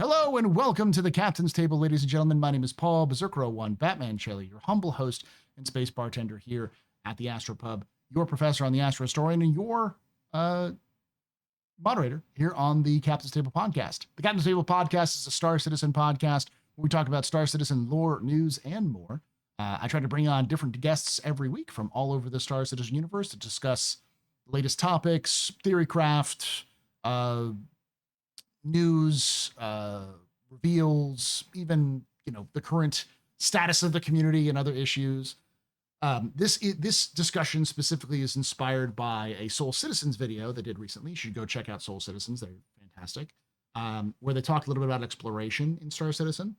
Hello and welcome to the Captain's Table, ladies and gentlemen. My name is Paul Berserker01, Batman Shelley, your humble host and space bartender here at the Astropub, your professor on the Astro Historian, and your moderator here on the Captain's Table podcast. The Captain's Table podcast is a Star Citizen podcast where we talk about Star Citizen lore, news, and more. I try to bring on different guests every week from all over the Star Citizen universe to discuss the latest topics, theorycraft, news, reveals, even the current status of the community and other issues. This discussion specifically is inspired by a Soul Citizens video they did recently. You should go check out Soul Citizens; they're fantastic. Where they talked a little bit about exploration in Star Citizen,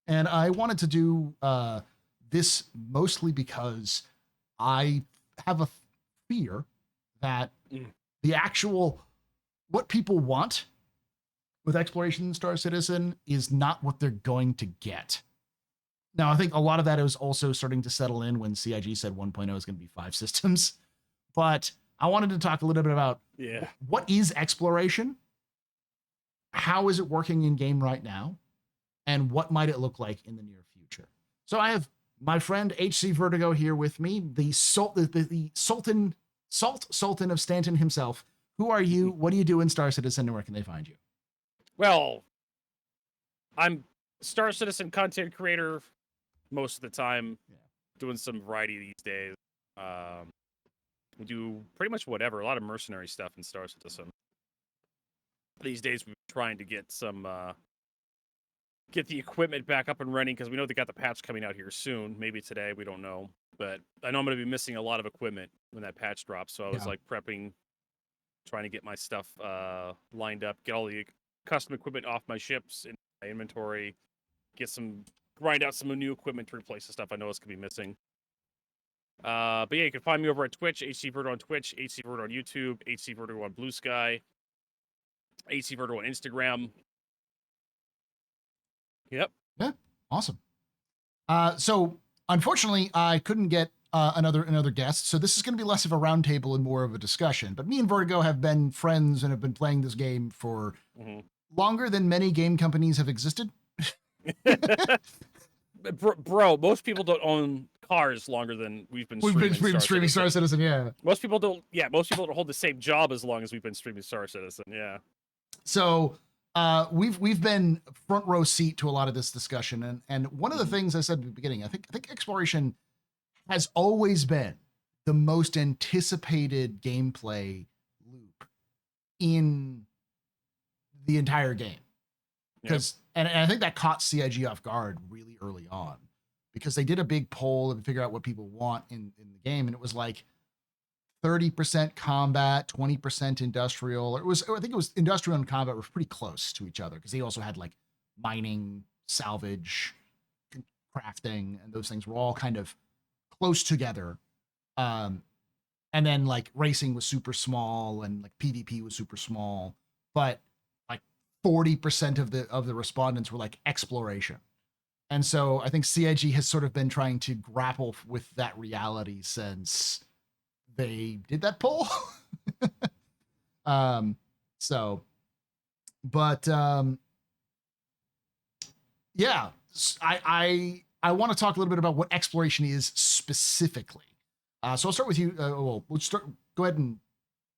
and I wanted to do this mostly because I have a fear that the actual what people want with exploration in Star Citizen is not what they're going to get. Now, I think a lot of that is also starting to settle in when CIG said 1.0 is going to be 5 systems. But I wanted to talk a little bit about what is exploration, how is it working in game right now, and what might it look like in the near future. So I have my friend HC Vertigo here with me, the Salt Sultan of Stanton himself. Who are you? What do you do in Star Citizen, and where can they find you? Well, I'm Star Citizen content creator most of the time, doing some variety these days. We do pretty much whatever, a lot of mercenary stuff in Star Citizen. These days, we're trying to get some, get the equipment back up and running, because we know they got the patch coming out here soon. Maybe today, we don't know. But I know I'm going to be missing a lot of equipment when that patch drops, so I was like prepping, trying to get my stuff lined up, get all the custom equipment off my ships in my inventory, grind out some new equipment to replace the stuff I know is going to be missing. But yeah, you can find me over at Twitch, HCVertigo on Twitch, HCVertigo on YouTube, HCVertigo on Blue Sky, HCVertigo on Instagram. Yep. Yeah, awesome. So unfortunately, I couldn't get another guest, so this is going to be less of a roundtable and more of a discussion. But me and Vertigo have been friends and have been playing this game for longer than many game companies have existed. Bro, most people don't own cars longer than we've been streaming Star Citizen. Yeah. Most people don't hold the same job as long as we've been streaming Star Citizen. Yeah. So we've been front row seat to a lot of this discussion, and one of the things I said at the beginning, I think exploration has always been the most anticipated gameplay loop in the entire game. Because and I think that caught CIG off guard really early on, because they did a big poll and figure out what people want in the game, and it was like 30% combat, 20% industrial. I think it was industrial and combat were pretty close to each other, because they also had like mining, salvage, crafting, and those things were all kind of close together. And then like racing was super small, and like PvP was super small, but 40% of the respondents were like exploration. And so I think CIG has sort of been trying to grapple with that reality since they did that poll. I want to talk a little bit about what exploration is specifically. So I'll start with you. Go ahead and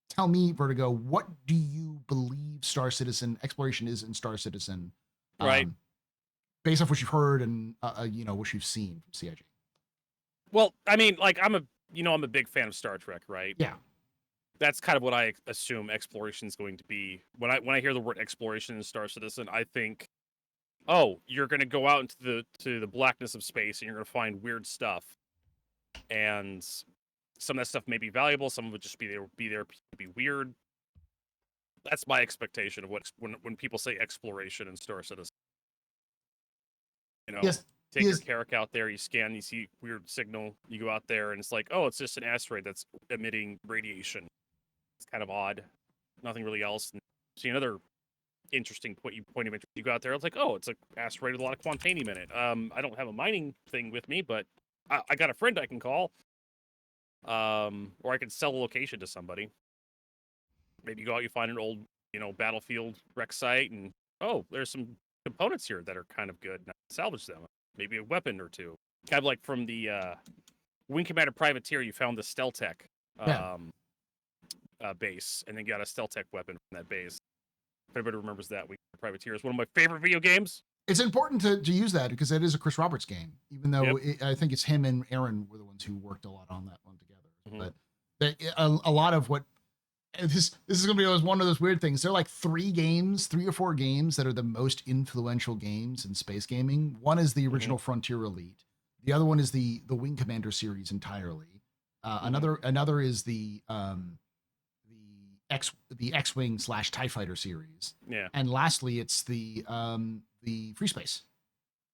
tell me, Vertigo, what do you believe Star Citizen exploration is in Star Citizen? Right. Based off what you've heard and what you've seen from CIG. Well, I mean, like I'm a big fan of Star Trek, right? Yeah. That's kind of what I assume exploration is going to be. When I hear the word exploration in Star Citizen, I think, oh, you're going to go out into the blackness of space and you're going to find weird stuff. And some of that stuff may be valuable. Some of it just be there to be weird. That's my expectation of when people say exploration in Star Citizen. Take your Carrack out there, you scan, you see weird signal, you go out there, and it's like, oh, it's just an asteroid that's emitting radiation. It's kind of odd. Nothing really else. And see another interesting point of interest. You go out there, it's like, oh, it's an asteroid with a lot of quantanium in it. I don't have a mining thing with me, but I got a friend I can call. Or I could sell a location to somebody. Maybe you go out, you find an old, battlefield wreck site, and oh, there's some components here that are kind of good. And I can salvage them. Maybe a weapon or two. Kind of like from the Wing Commander Privateer, you found the Steltech Yeah. base, and then got a Steltech weapon from that base. If anybody remembers that, Wing Commander Privateer is one of my favorite video games. It's important to use that because it is a Chris Roberts game, even though I think it's him and Aaron were the ones who worked a lot on that one together. But a lot of what this is going to be one of those weird things. There are like 3 or 4 games that are the most influential games in space gaming. One is the original Frontier Elite. The other one is the Wing Commander series entirely. Another is the X-Wing / TIE Fighter series. Yeah. And lastly, it's the Free Space.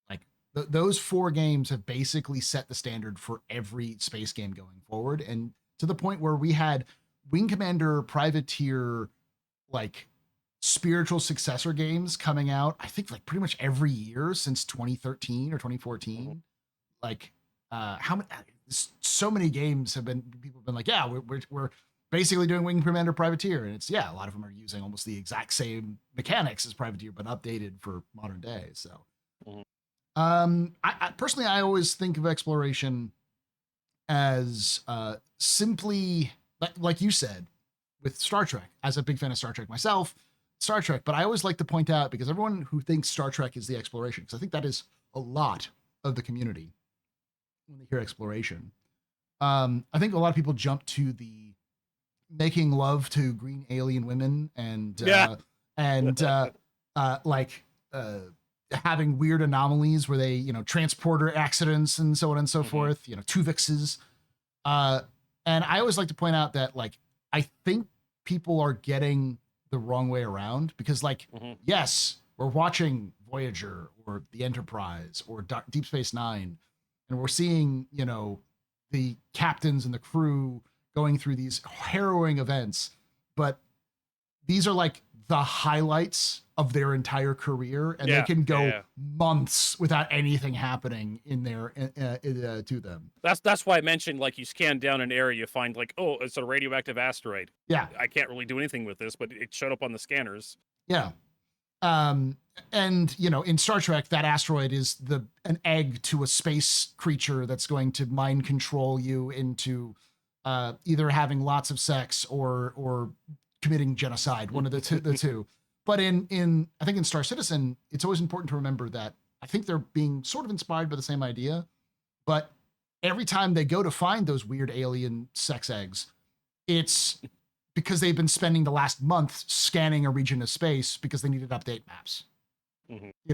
Like those 4 games have basically set the standard for every space game going forward, and to the point where we had Wing Commander Privateer like spiritual successor games coming out, I think like pretty much every year since 2013 or 2014. Like how many, so many games have been, people have been like, yeah, we're basically doing Wing Commander Privateer, and it's, yeah, a lot of them are using almost the exact same mechanics as Privateer but updated for modern day. So I personally, I always think of exploration as simply like you said with Star Trek. As a big fan of Star Trek myself, Star Trek, but I always like to point out, because everyone who thinks Star Trek is the exploration, because I think that is a lot of the community when they hear exploration. I think a lot of people jump to the making love to green alien women and having weird anomalies where they, transporter accidents and so on and so forth, Tuvixes. And I always like to point out that, like, I think people are getting the wrong way around, because, like, yes, we're watching Voyager or the Enterprise or Deep Space Nine, and we're seeing, the captains and the crew going through these harrowing events, but these are like the highlights of their entire career, and they can go months without anything happening in there to them. That's why I mentioned, like, you scan down an area, you find, like, oh, it's a radioactive asteroid. Yeah, I can't really do anything with this, but it showed up on the scanners. Yeah. And in Star Trek, that asteroid is an egg to a space creature that's going to mind control you into either having lots of sex or committing genocide, one of the two. But in I think in Star Citizen, it's always important to remember that I think they're being sort of inspired by the same idea, but every time they go to find those weird alien sex eggs, it's because they've been spending the last month scanning a region of space because they needed update maps.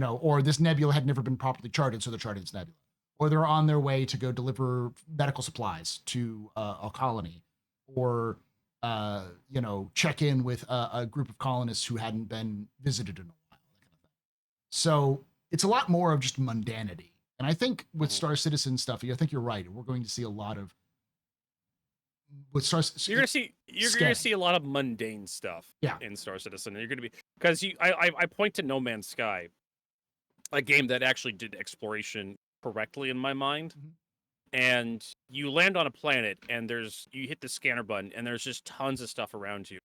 Or this nebula had never been properly charted, so they're charting this nebula. Or they're on their way to go deliver medical supplies to a colony, or check in with a group of colonists who hadn't been visited in a while, that kind of thing. So it's a lot more of just mundanity. And I think with Star Citizen stuff, I think you're right. We're going to see a lot of you're gonna see a lot of mundane stuff in Star Citizen. You're gonna be, because I point to No Man's Sky, a game that actually did exploration correctly in my mind. And you land on a planet, and you hit the scanner button, and there's just tons of stuff around you,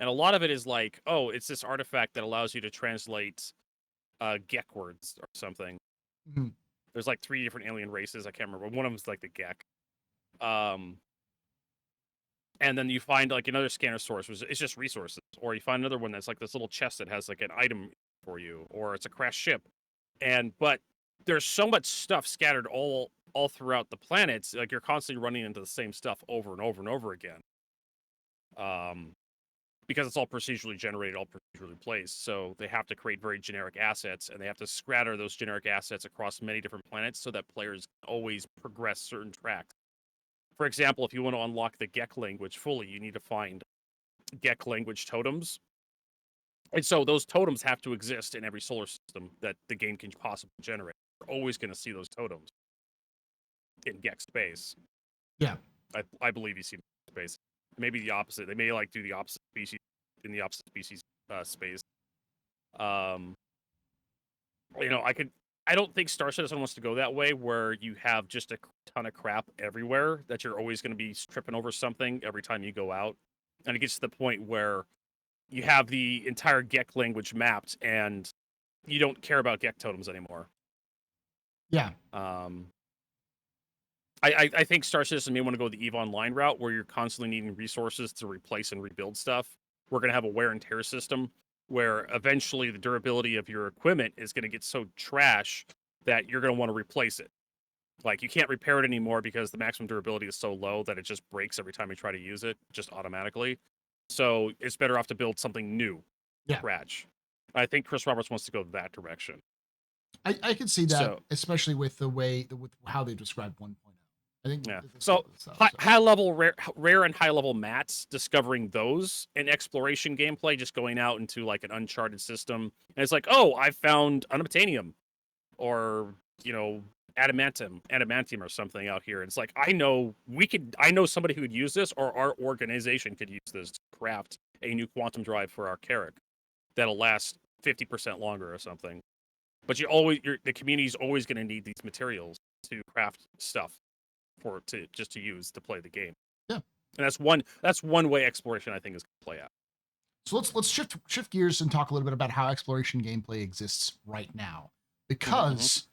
and a lot of it is like, oh, it's this artifact that allows you to translate Gek words or something. There's like 3 different alien races. I can't remember. One of them's like the Gek. And then you find like another scanner source, which it's just resources, or you find another one that's like this little chest that has like an item for you, or it's a crashed ship. But there's so much stuff scattered all throughout the planets, like you're constantly running into the same stuff over and over and over again. Because it's all procedurally generated, all procedurally placed, so they have to create very generic assets, and they have to scatter those generic assets across many different planets so that players always progress certain tracks. For example, if you want to unlock the Gek language fully, you need to find Gek language totems. And so those totems have to exist in every solar system that the game can possibly generate. You're always going to see those totems in Gek space. Yeah. I believe you see space. Maybe the opposite. They may like do the opposite species in the opposite species space. I don't think Star Citizen wants to go that way, where you have just a ton of crap everywhere that you're always going to be tripping over something every time you go out. And it gets to the point where you have the entire Gek language mapped, and you don't care about Gek totems anymore. Yeah. I think Star Citizen may want to go the EVE Online route where you're constantly needing resources to replace and rebuild stuff. We're going to have a wear and tear system where eventually the durability of your equipment is going to get so trash that you're going to want to replace it. Like, you can't repair it anymore because the maximum durability is so low that it just breaks every time you try to use it, just automatically. So it's better off to build something new, scratch. I think Chris Roberts wants to go that direction. I can see that, So, especially with the way with how they described 1.0. I think So high level rare and high level mats, discovering those in exploration gameplay, just going out into like an uncharted system, and it's like, oh, I found unobtainium, or adamantium or something out here. And it's like, I know somebody who would use this, or our organization could use this to craft a new quantum drive for our Carrack that'll last 50% longer or something. But the community's always going to need these materials to craft stuff to use to play the game. Yeah, and that's one way exploration I think is going to play out. So let's shift gears and talk a little bit about how exploration gameplay exists right now, because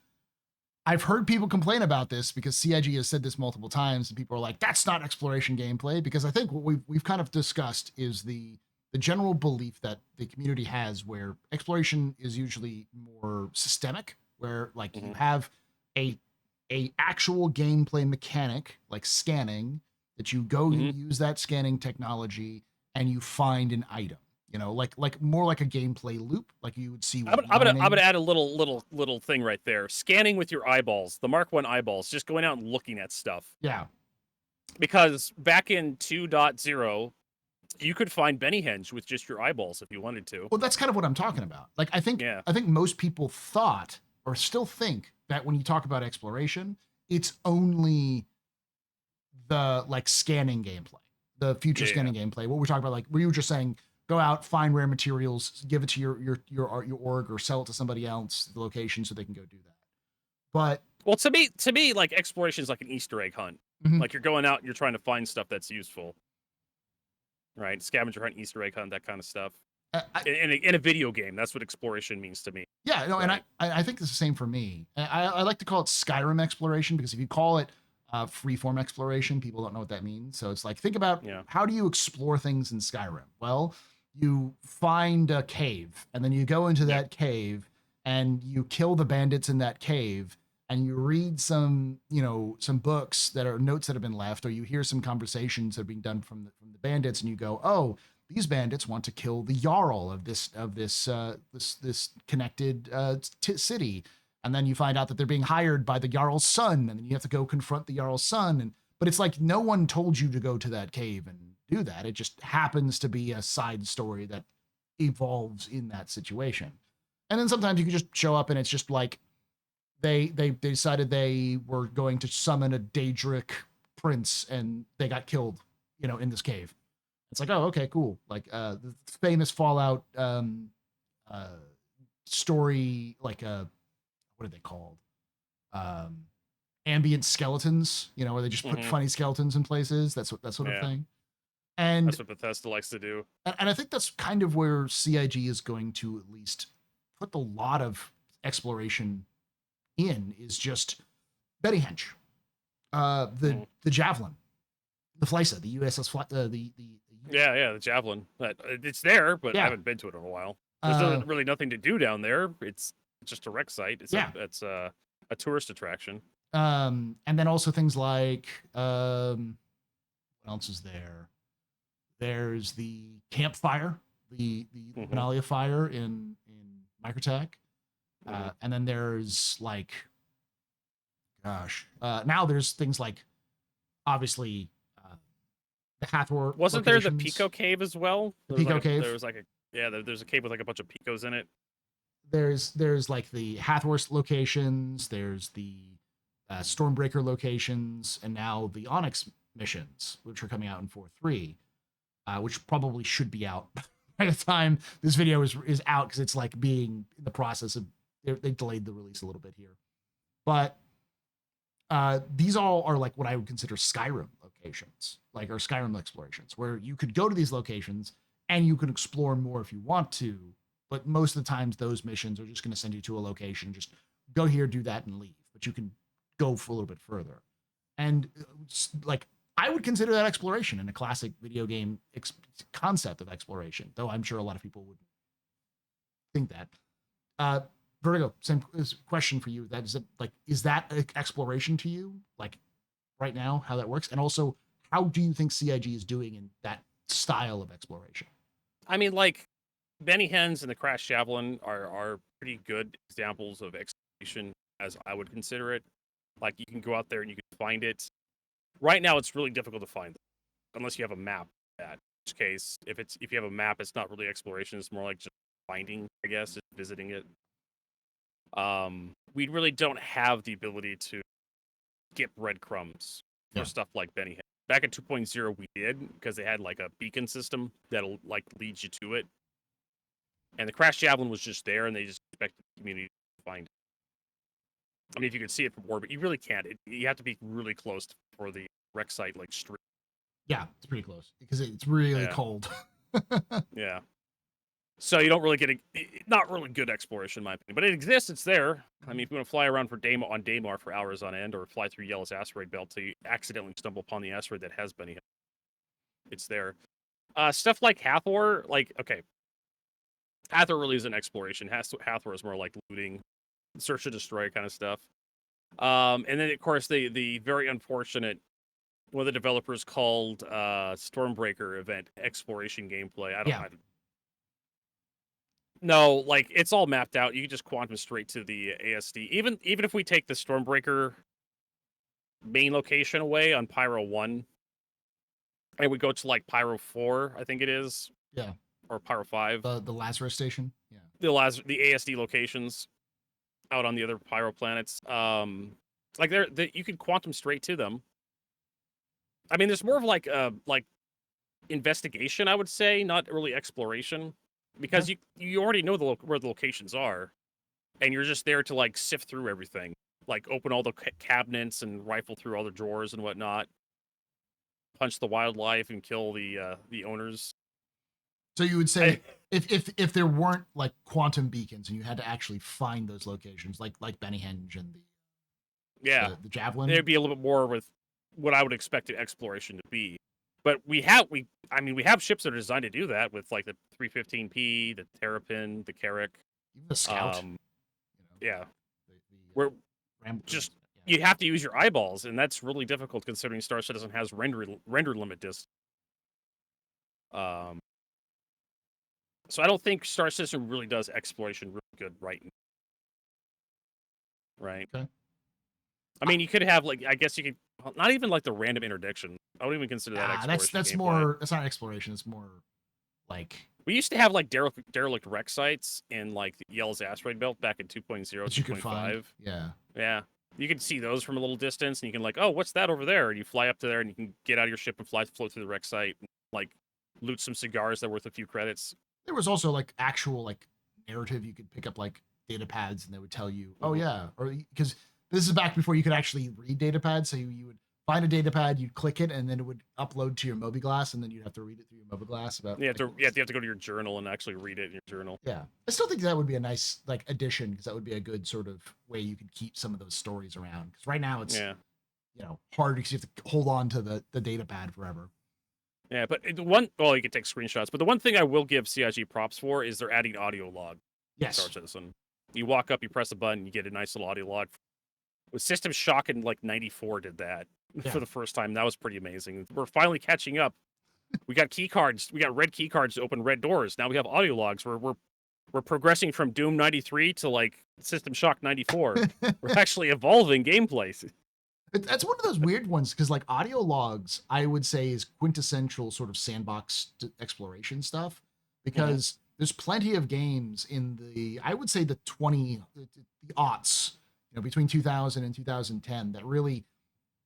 I've heard people complain about this because CIG has said this multiple times, and people are like, "That's not exploration gameplay." Because I think what we've kind of discussed is the general belief that the community has, where exploration is usually more systemic, where like you have a actual gameplay mechanic like scanning, that you go and use that scanning technology and you find an item, like more like a gameplay loop, like you would see. I'm gonna add a little thing right there. Scanning with your eyeballs, the Mark 1 eyeballs, just going out and looking at stuff. Yeah. Because back in 2.0, you could find Benihenge with just your eyeballs if you wanted to. Well, that's kind of what I'm talking about. Like, I think most people thought or still think that when you talk about exploration, it's only the like scanning gameplay, the future scanning gameplay. What we're talking about, like we were just saying, go out, find rare materials, give it to your org, or sell it to somebody else, the location, so they can go do that. But well, to me, like exploration is like an Easter egg hunt. Like you're going out and you're trying to find stuff that's useful, right? Scavenger hunt, Easter egg hunt, that kind of stuff. In a video game, that's what exploration means to me. Yeah, no, right? And I think it's the same for me. I like to call it Skyrim exploration, because if you call it freeform exploration, people don't know what that means. So it's like, think about how do you explore things in Skyrim? Well, you find a cave, and then you go into that cave, and you kill the bandits in that cave, and you read some books that are notes that have been left, or you hear some conversations that are being done from the bandits, and you go, oh, these bandits want to kill the Jarl of this connected city. And then you find out that they're being hired by the Jarl's son, and then you have to go confront the Jarl's son. But it's like, no one told you to go to that cave and do that. It just happens to be a side story that evolves in that situation. And then sometimes you can just show up and it's just like they decided they were going to summon a Daedric prince, and they got killed, in this cave. It's like, oh, okay, cool. Like the famous Fallout story, like what are they called? Ambient skeletons, where they just put funny skeletons in places. That sort of thing. And that's what Bethesda likes to do. And I think that's kind of where CIG is going to at least put a lot of exploration in, is just Benihenge, the Javelin, the Fleisa, the USS the the Javelin. It's there, but I haven't been to it in a while. There's really nothing to do down there. It's just a wreck site. It's a tourist attraction. And then also things like what else is there? There's the campfire, the Benalia fire in Microtech. And then there's like, now there's things like, obviously, the Hathor. Wasn't there the Pico Cave as well? The Pico Cave. There was like there's a cave with like a bunch of Picos in it. There's like the Hathor locations. There's the Stormbreaker locations, and now the Onyx missions, which are coming out in 4.3, which probably should be out by the time this video is out, because it's like being in the process of, they delayed the release a little bit here. But these all are like what I would consider Skyrim locations, or Skyrim explorations, where you could go to these locations and you can explore more if you want to, but most of the times those missions are just going to send you to a location, just go here, do that, and leave. But you can go for a little bit further. And like I would consider that exploration in a classic video game concept of exploration, though I'm sure a lot of people would think that. Vertigo, same question for you. That is it. Like, is that exploration to you? Like, right now, how that works, and also, how do you think CIG is doing in that style of exploration? I mean, like Benny Hens and the Crash Javelin are pretty good examples of exploration, as I would consider it. Like you can go out there and you can find it. Right now, it's really difficult to find them unless you have a map. That, in which case, if you have a map, it's not really exploration. It's more like just finding, I guess, just visiting it. We really don't have the ability to skip breadcrumbs for stuff like Benny Hinn. Back in 2.0, we did because they had like a beacon system that'll like lead you to it. And the Crash Javelin was just there, and they just expected the community to find it. I mean, if you could see it from orbit, you really can't. You have to be really close for the wreck site, like street. Yeah, it's pretty close because it's really cold. Yeah. So you don't really get not really good exploration, in my opinion. But it exists. It's there. I mean, if you want to fly around on Daymar for hours on end, or fly through Yellow's asteroid belt till you accidentally stumble upon the asteroid that has Benny Hill, it's there. Stuff like Hathor, like, okay. Hathor really is an exploration. Hathor is more like looting, search and destroy kind of stuff. And then, of course, the very unfortunate, one of the developers called Stormbreaker event exploration gameplay. I don't know. No, like it's all mapped out. You can just quantum straight to the ASD. Even if we take the Stormbreaker main location away on Pyro 1, and we go to like Pyro 4, I think it is. Yeah. Or Pyro 5. The Lazarus station. Yeah. The ASD locations out on the other Pyro planets. Like you can quantum straight to them. I mean, there's more of like investigation, I would say, not really exploration. Because you already know where the locations are, and you're just there to like sift through everything, like open all the cabinets and rifle through all the drawers and whatnot, punch the wildlife and kill the owners. So you would say if there weren't like quantum beacons and you had to actually find those locations, like Benny Henge and the Javelin, there'd be a little bit more with what I would expect an exploration to be. But we have ships that are designed to do that with like the 315P, the Terrapin, the Carrack, even the Scout. We're just you have to use your eyeballs, and that's really difficult considering Star Citizen has render limit distance. So I don't think Star Citizen really does exploration really good right now. Right. Okay. I mean, you could have like, I guess you could not even like the random interdiction. I wouldn't even consider that exploration. That's more. That's not exploration. It's more like we used to have like derelict wreck sites in like the Yellow's asteroid belt back in 2.0, 2.5. Yeah. You can see those from a little distance, and you can like, oh, what's that over there? And you fly up to there, and you can get out of your ship and float through the wreck site, and, like loot some cigars that are worth a few credits. There was also like actual like narrative. You could pick up like data pads, and they would tell you, oh yeah, or because this is back before you could actually read data pads. So you would find a data pad, you'd click it, and then it would upload to your mobiGlas, and then you'd have to read it through your mobiGlas. About you have to go to your journal and actually read it in your journal. Yeah, I still think that would be a nice like addition, because that would be a good sort of way you could keep some of those stories around. Because right now it's hard because you have to hold on to the data pad forever. Yeah, but you can take screenshots. But the one thing I will give CIG props for is they're adding audio log. Yes. Star Citizen. You walk up, you press a button, you get a nice little audio log. With System Shock in like 94 did that for the first time. That was pretty amazing. We're finally catching up. We got key cards. We got red key cards to open red doors. Now we have audio logs. We're progressing from Doom 93 to like System Shock 94. We're actually evolving gameplay. That's one of those weird ones, because like audio logs, I would say, is quintessential sort of sandbox exploration stuff, because there's plenty of games in I would say the aughts, between 2000 and 2010, that really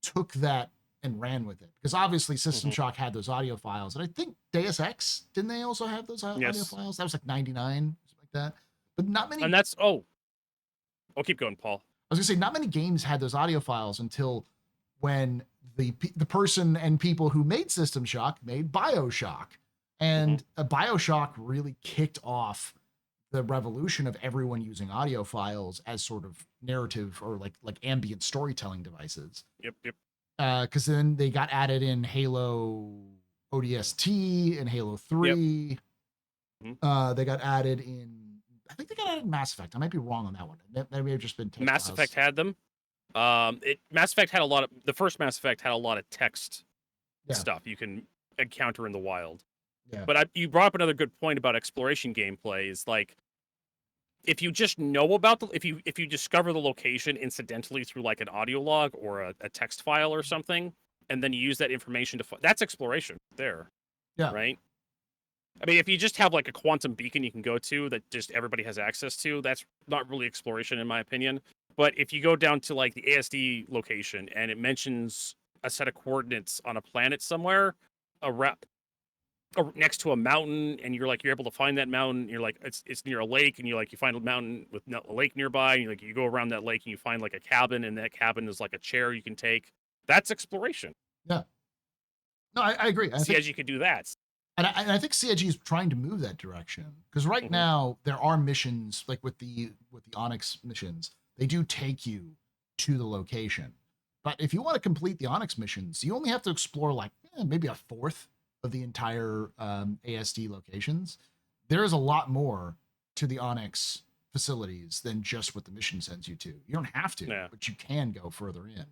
took that and ran with it. Because obviously System Shock had those audio files, and I think Deus Ex, didn't they also have those audio files? That was like 99, something like that. But not many. And that's I'll keep going, Paul. I was gonna say, not many games had those audio files until when the person and people who made System Shock made BioShock, and BioShock really kicked off the revolution of everyone using audio files as sort of narrative or like ambient storytelling devices. Yep. Because then they got added in Halo ODST and Halo 3. Mhm. They got added in. I think they got added in Mass Effect. I might be wrong on that one. That may have just been text Mass files. Effect had them. Mass Effect had a lot of the first Mass Effect had a lot of text Yeah. stuff you can encounter in the wild. Yeah. But you brought up another good point about exploration gameplay. Is like if you just know about if you discover the location incidentally through like an audio log or a text file or something, and then you use that information to that's exploration there. Yeah. Right. I mean, if you just have like a quantum beacon you can go to that just everybody has access to, that's not really exploration in my opinion. But if you go down to like the ASD location and it mentions a set of coordinates on a planet somewhere around next to a mountain, and you're able to find that mountain, you're like it's near a lake, and you find a mountain with a lake nearby, and you go around that lake and you find like a cabin, and that cabin is like a chair you can take. That's exploration. Yeah. No, I agree. CIG could do that. And I think CIG is trying to move that direction because right now there are missions like with the Onyx missions, they do take you to the location. But if you want to complete the Onyx missions, you only have to explore like maybe a fourth of the entire ASD locations. There is a lot more to the Onyx facilities than just what the mission sends you to. You don't have to, but you can go further in,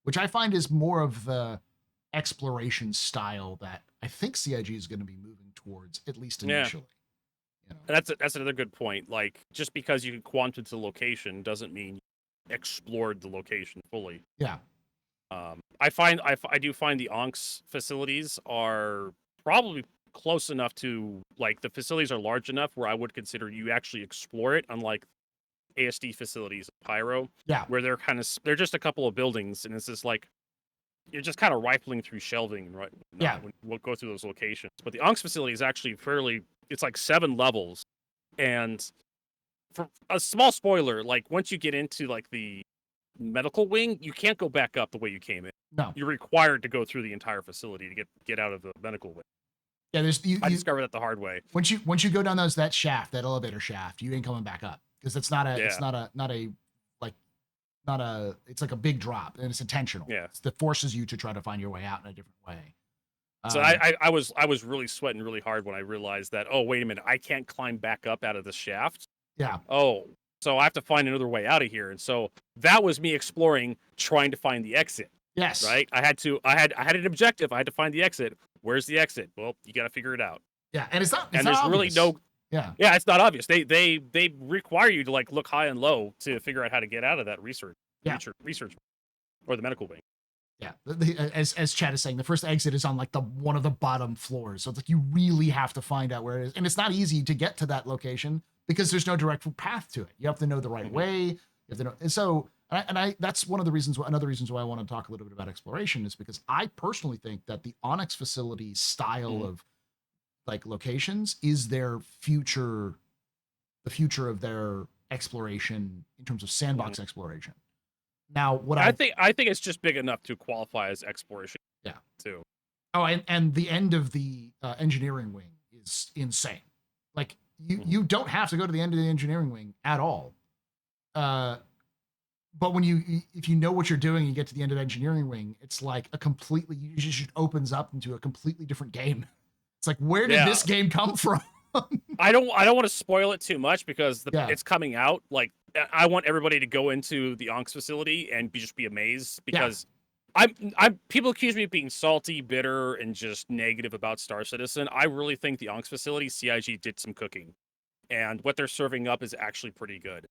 which I find is more of the exploration style that I think CIG is going to be moving towards, at least initially. You know? That's another good point. Like, just because you quanted the location doesn't mean you explored the location fully. Yeah. I do find the Onx facilities are probably close enough to like the facilities are large enough where I would consider you actually explore it, unlike ASD facilities, Pyro, where they're just a couple of buildings, and it's just like you're just kind of rifling through shelving, right? When we'll go through those locations. But the Onx facility is actually it's like 7 levels, and for a small spoiler, like once you get into like the medical wing, you can't go back up the way you came in. No, you're required to go through the entire facility to get out of the medical wing. Yeah, I discovered that the hard way. Once you go down that elevator shaft, you ain't coming back up because it's not a it's like a big drop and it's intentional. Yeah, that forces you to try to find your way out in a different way. So I was really sweating really hard when I realized that, oh, wait a minute, I can't climb back up out of the shaft. Yeah. Oh, so I have to find another way out of here. And so that was me exploring, trying to find the exit. Yes. Right. I had an objective. I had to find the exit. Where's the exit? Well, you got to figure it out. Yeah, and it's not. And there's really no. Yeah. Yeah, it's not obvious. They require you to like look high and low to figure out how to get out of that research or the medical wing. Yeah, as Chad is saying, the first exit is on like one of the bottom floors, so it's like you really have to find out where it is, and it's not easy to get to that location because there's no direct path to it. You have to know the right way. You have to know, and so I that's one of the reasons. Another reasons why I want to talk a little bit about exploration is because I personally think that the Onyx facility style of like locations is their future, the future of their exploration in terms of sandbox exploration. Now, what I think it's just big enough to qualify as exploration. Yeah. Too. Oh, and the end of the engineering wing is insane. Like you don't have to go to the end of the engineering wing at all. But if you know what you're doing, you get to the end of the engineering wing. It's like it just opens up into a completely different game. It's like, where did this game come from? I don't want to spoil it too much because it's coming out. Like, I want everybody to go into the Onx facility and just be amazed because people accuse me of being salty, bitter, and just negative about Star Citizen. I really think the Onx facility, CIG did some cooking, and what they're serving up is actually pretty good.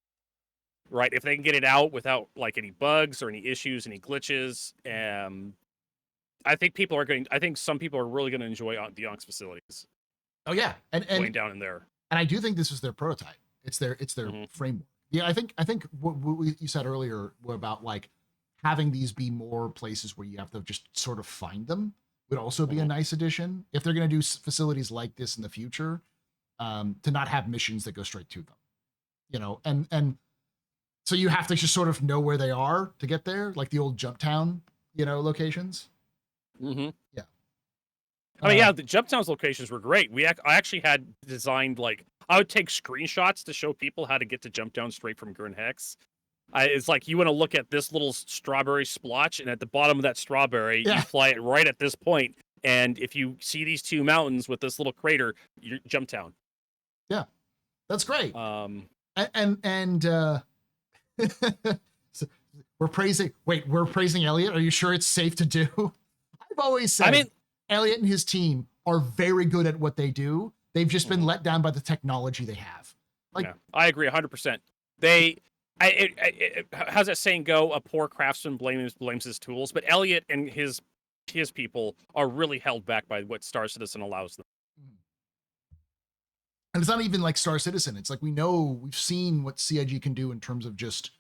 Right? If they can get it out without like any bugs or any issues, any glitches, I think some people are really going to enjoy the Onx facilities. Oh yeah, and going down in there. And I do think this is their prototype. It's their framework. Yeah, I think what you said earlier about like having these be more places where you have to just sort of find them would also be a nice addition if they're going to do facilities like this in the future. To not have missions that go straight to them, and so you have to just sort of know where they are to get there, like the old Jump Town, locations. Yeah. I mean, the Jump Town's locations were great. I actually had designed like I would take screenshots to show people how to get to jump down straight from Gurn Hex. It's like you want to look at this little strawberry splotch, and at the bottom of that strawberry, Yeah. you fly it right at this point. And if you see these two mountains with this little crater, you jump down. Yeah, that's great. Um, And so we're praising. Wait, we're praising Elliot. Are you sure it's safe to do? I've always said, I mean, Elliot and his team are very good at what they do. They've just been let down by the technology they have. Like, yeah, I agree 100%. How's that saying go? A poor craftsman blames his tools, but Elliot and his people are really held back by what Star Citizen allows them. and it's not even like Star Citizen. It's like we've seen what CIG can do in terms of just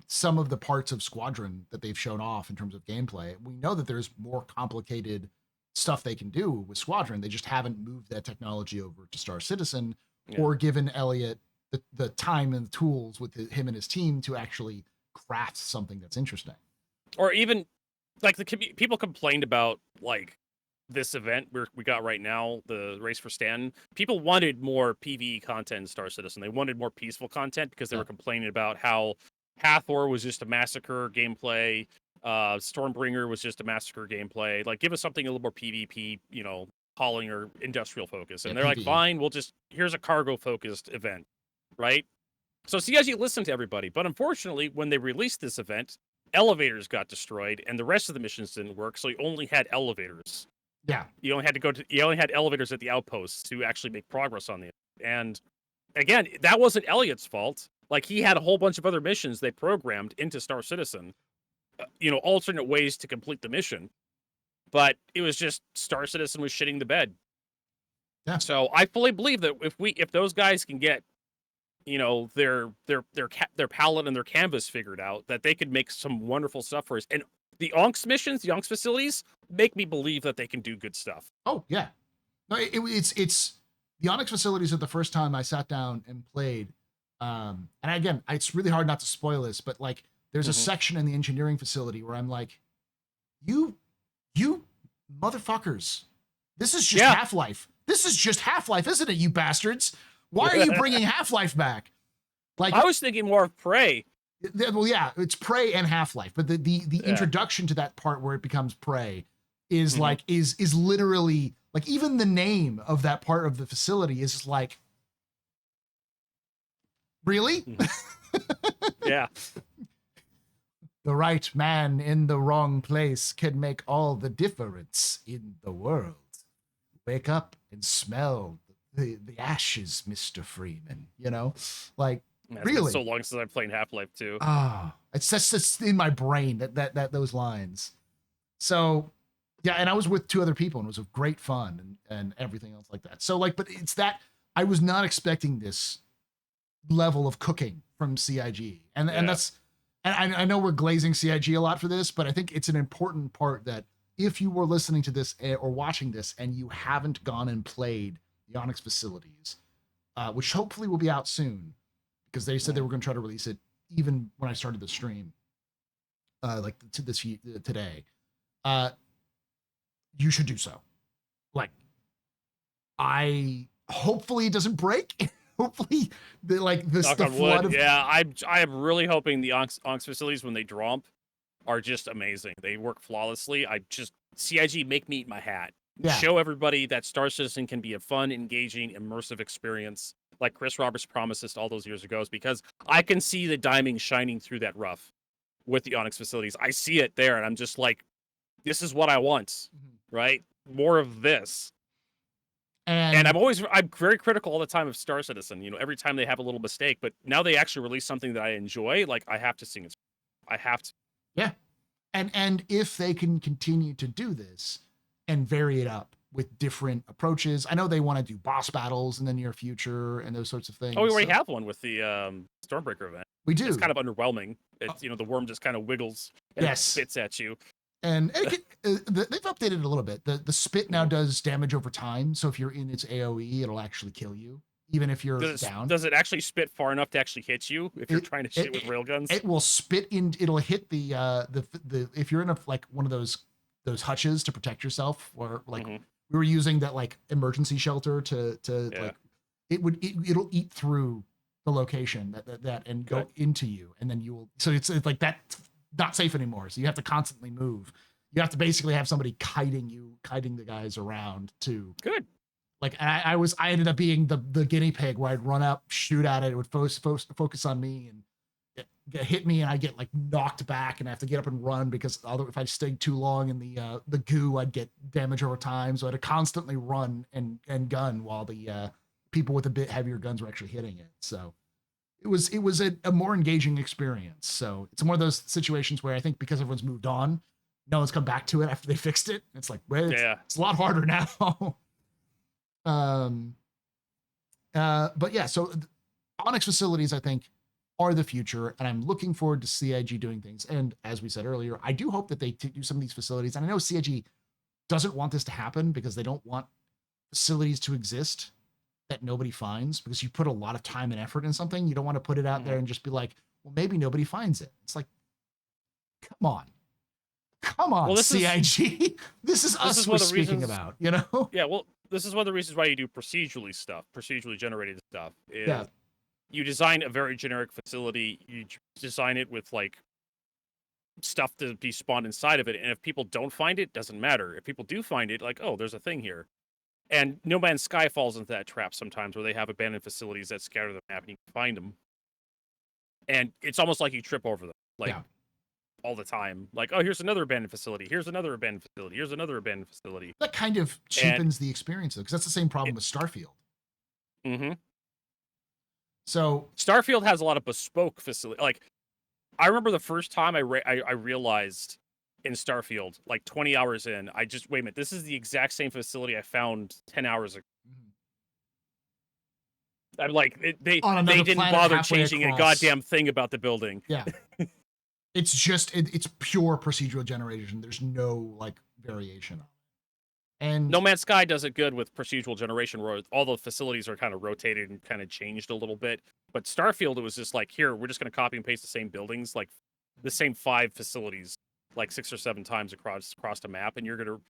some of the parts of Squadron that they've shown off in terms of gameplay. We know that there's more complicated stuff they can do with Squadron. They just haven't moved that technology over to Star Citizen or given Elliot the time and the tools with him and his team to actually craft something that's interesting. Or even like people complained about like this event we got right now, the Race for Stanton. People wanted more PvE content in Star Citizen. They wanted more peaceful content because they were complaining about how Hathor was just a massacre gameplay. Stormbringer was just a massacre gameplay. Like, give us something a little more PvP, hauling or industrial focus. And they're PvE. like, fine, here's a cargo focused event, right? So CIG listened to everybody, but unfortunately, when they released this event, elevators got destroyed, and the rest of the missions didn't work. So you only had elevators. Yeah, You only had elevators at the outposts to actually make progress on the. And again, that wasn't Elliot's fault. Like, he had a whole bunch of other missions they programmed into Star Citizen, alternate ways to complete the mission. But it was just Star Citizen was shitting the bed. Yeah. So I fully believe that if those guys can get, their palette and their canvas figured out, that they could make some wonderful stuff for us. And the ONCS missions, the ONCS facilities, make me believe that they can do good stuff. Oh yeah, no, it's the Onyx facilities are the first time I sat down and played. And again, it's really hard not to spoil this, but like there's a section in the engineering facility where I'm like, you motherfuckers, this is just Half-Life. This is just Half-Life, isn't it, you bastards? Why are you bringing Half-Life back? Like, I was thinking more of Prey. Well, yeah, it's Prey and Half-Life, but the introduction to that part where it becomes Prey is like is literally like, even the name of that part of the facility is like, really? Yeah. The right man in the wrong place can make all the difference in the world. Wake up and smell the ashes, Mr. Freeman. Like, It's really? been so long since I've played Half-Life 2. It's just in my brain that those lines. So yeah, and I was with two other people and it was great fun and everything else like that. So like, but it's that I was not expecting this level of cooking from CIG. And that's, and I know we're glazing CIG a lot for this, but I think it's an important part that if you were listening to this or watching this and you haven't gone and played the Onyx facilities, which hopefully will be out soon, because they said they were going to try to release it even when I started the stream, like to this today. You should do so. Like, hopefully it doesn't break. Hopefully the flood of. Yeah, I am really hoping the ONCS facilities, when they drop, are just amazing. They work flawlessly. CIG, make me eat my hat. Yeah. Show everybody that Star Citizen can be a fun, engaging, immersive experience, like Chris Roberts promised us all those years ago, because I can see the diamond shining through that rough with the Onyx facilities. I see it there, and I'm just like, this is what I want, right? More of this. And I'm very critical all the time of Star Citizen, every time they have a little mistake, but now they actually release something that I enjoy, like, I have to sing it. I have to. Yeah. And if they can continue to do this and vary it up with different approaches, I know they want to do boss battles in the near future and those sorts of things. Oh, we already have one with the Stormbreaker event. We do. It's kind of underwhelming. It's, the worm just kind of wiggles and spits at you. And they've updated it a little bit. The spit now does damage over time. So if you're in its AoE, it'll actually kill you, even if you're down. Does it actually spit far enough to actually hit you if you're trying to shoot with railguns? It will spit in. It'll hit the if you're in one of those hutches to protect yourself, or like we were using that like emergency shelter to like it'll eat through the location that and go into you, and then you will. So it's like that not safe anymore. So you have to constantly move. You have to basically have somebody kiting the guys around to Good. like. And I ended up being the guinea pig where I'd run up, shoot at it, it would focus on me and hit me, and I get like knocked back, and I have to get up and run because if I stayed too long in the goo, I'd get damage over time. So I had to constantly run and gun while the people with a bit heavier guns were actually hitting it. So it was a more engaging experience. So it's one of those situations where I think because everyone's moved on, no one's come back to it after they fixed it. It's like, well, it's a lot harder now. But yeah, so Onyx facilities, I think, are the future, and I'm looking forward to CIG doing things. And as we said earlier, I do hope that they do some of these facilities. And I know CIG doesn't want this to happen because they don't want facilities to exist that nobody finds, because you put a lot of time and effort in something. You don't want to put it out there and just be like, well, maybe nobody finds it. It's like, come on, well, CIG. This is us we're speaking about, you know? Yeah, well, this is one of the reasons why you do procedurally generated stuff. You design a very generic facility, you design it with like stuff to be spawned inside of it, and if people don't find it, doesn't matter. If people do find it, like, oh, there's a thing here. And No Man's Sky falls into that trap sometimes, where they have abandoned facilities that scatter the map and you can find them. And it's almost like you trip over them, like all the time. Like, oh, here's another abandoned facility. Here's another abandoned facility. Here's another abandoned facility. That kind of cheapens the experience, though, because that's the same problem with Starfield. Mm-hmm. So Starfield has a lot of bespoke facility. Like, I remember the first time I realized in Starfield, like 20 hours in, wait a minute, this is the exact same facility I found 10 hours ago. I'm like, they didn't bother changing a goddamn thing about the building. Yeah. It's just, it's pure procedural generation. There's no like variation. And No Man's Sky does it good with procedural generation, where all the facilities are kind of rotated and kind of changed a little bit. But Starfield, it was just like, here, we're just going to copy and paste the same buildings, like the same 5 facilities, like 6 or 7 times across the map, and you're going to,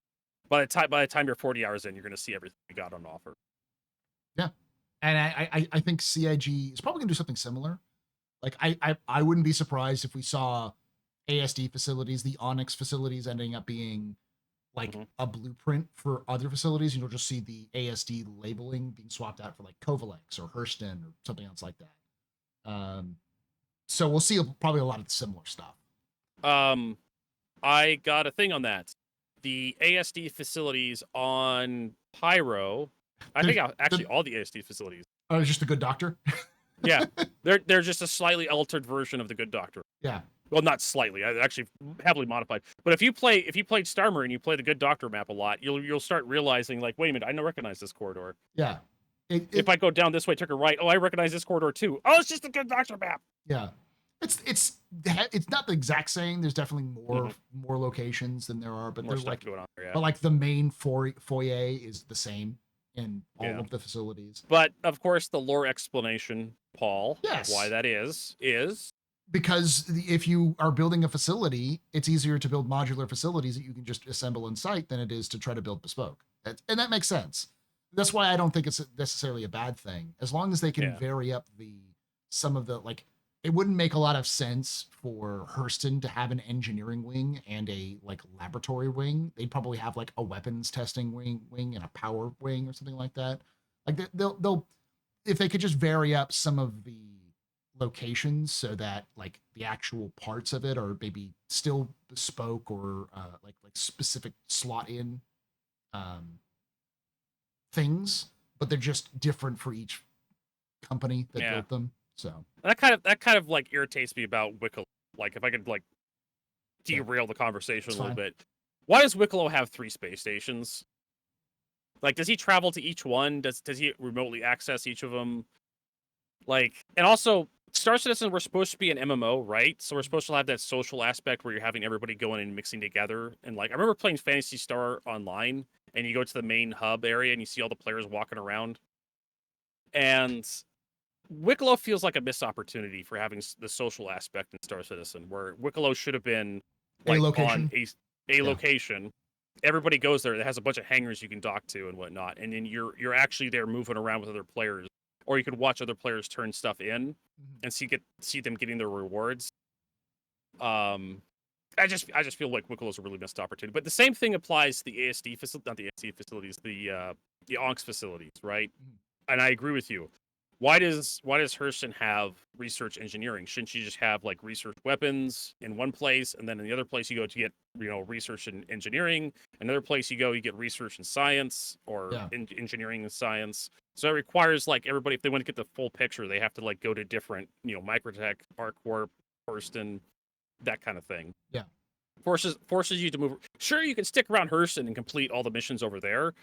by the time you're 40 hours in, you're going to see everything you got on offer. Yeah, and I think CIG is probably going to do something similar. Like I wouldn't be surprised if we saw ASD facilities, the Onyx facilities, ending up being like a blueprint for other facilities. You'll just see the ASD labeling being swapped out for like Kovalex or Hurston or something else like that. So we'll see probably a lot of similar stuff. I got a thing on that. The ASD facilities on Pyro, I think actually all the ASD facilities. Oh, it's just the Good Doctor? Yeah, they're just a slightly altered version of the Good Doctor. Yeah. Well, not slightly, actually heavily modified. But if you played Star Marine, you play the Good Doctor map a lot, you'll start realizing, like, wait a minute, I don't recognize this corridor. Yeah. If I go down this way, took a right, oh, I recognize this corridor too. Oh, it's just the Good Doctor map. Yeah. It's not the exact same. There's definitely more locations than there are, but more there's like going on there, yeah. But like the main foyer is the same in all of the facilities. But of course, the lore explanation, Paul, yes, why that is because if you are building a facility, it's easier to build modular facilities that you can just assemble in site than it is to try to build bespoke. And that makes sense. That's why I don't think it's necessarily a bad thing, as long as they can vary up some of the, like, it wouldn't make a lot of sense for Hurston to have an engineering wing and a like laboratory wing. They'd probably have like a weapons testing wing and a power wing or something like that. Like they'll if they could just vary up some of the locations so that like the actual parts of it are maybe still bespoke or like specific slot in things, but they're just different for each company that built them. So that kind of like irritates me about Wicklow. Like, if I could like derail the conversation a little bit, why does Wicklow have 3 space stations? Like, does he travel to each one? Does he remotely access each of them? Like, and also, Star Citizen, we're supposed to be an MMO, right? So we're supposed to have that social aspect where you're having everybody going and mixing together. And like, I remember playing Phantasy Star Online, and you go to the main hub area and you see all the players walking around. And Wicklow feels like a missed opportunity for having the social aspect in Star Citizen, where Wicklow should have been like on a location. Everybody goes there. It has a bunch of hangars you can dock to and whatnot, and then you're actually there moving around with other players or you could watch other players turn stuff in Mhm. and see them getting their rewards. I just feel like Wicklow is a really missed opportunity. But the same thing applies to the ASD facility, not the ASD facilities, the ONCS facilities, right? Mhm. And I agree with you. Why does Hurston have research engineering? Shouldn't you just have like research weapons in one place, and then in the other place you go to get research and engineering? Another place you go, you get research and science or Yeah. engineering and science. So it requires like everybody, if they want to get the full picture, they have to like go to different Microtech, ArcCorp, Hurston, that kind of thing. Yeah. Forces you to move. Sure, you can stick around Hurston and complete all the missions over there,